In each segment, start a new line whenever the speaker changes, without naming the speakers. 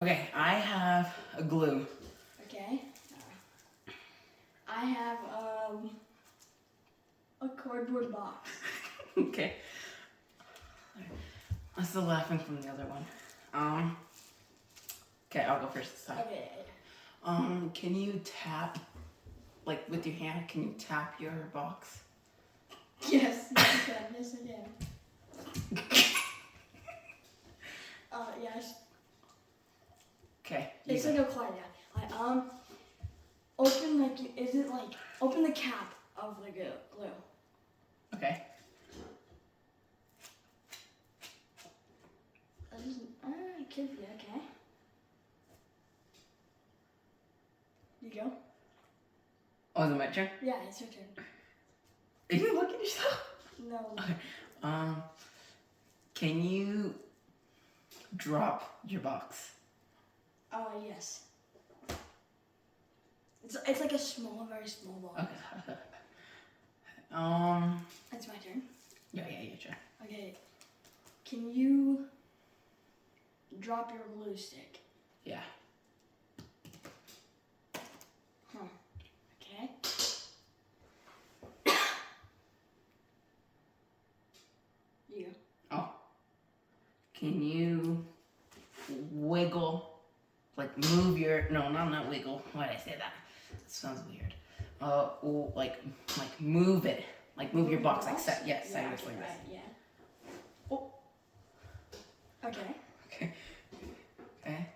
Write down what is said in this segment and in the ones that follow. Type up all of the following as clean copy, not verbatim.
Okay, I have a glue.
Okay. I have a cardboard box.
Okay. I'm still laughing from the other one. Okay, I'll go first this time.
Okay.
Can you tap, like with your hand, can you tap your box?
Yes, I can. Yes, I can. Yes.
Okay.
It's like a card, yeah. Open open the cap of the glue.
Okay.
It could be okay. You go.
Oh, is it my turn?
Yeah, it's your turn.
Are you look at yourself?
No.
Okay. Can you drop your box?
Yes. It's like a very small box.
Okay.
It's my turn.
Yeah, your turn.
Okay. Can you drop your glue stick?
Yeah.
Huh. Okay. You.
Oh. Can you wiggle, like move your, no, not wiggle. Why did I say that? That sounds weird. Like move it. Like move your box, like set, yes,
Yeah,
sideways
okay,
like this.
right, yeah. Oh. Okay.
Okay. Okay.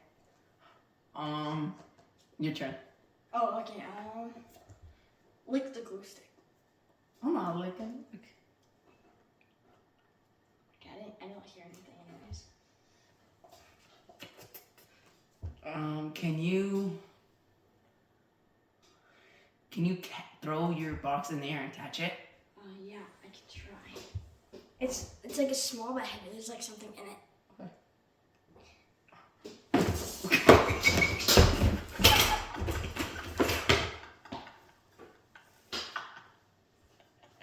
Your turn.
Oh, okay. Lick the glue stick.
I'm not licking. Okay.
Okay, I don't hear anything anyways.
Can you throw your box in the air and catch it?
Yeah, I can try. It's like a small but heavy. There's like something in it.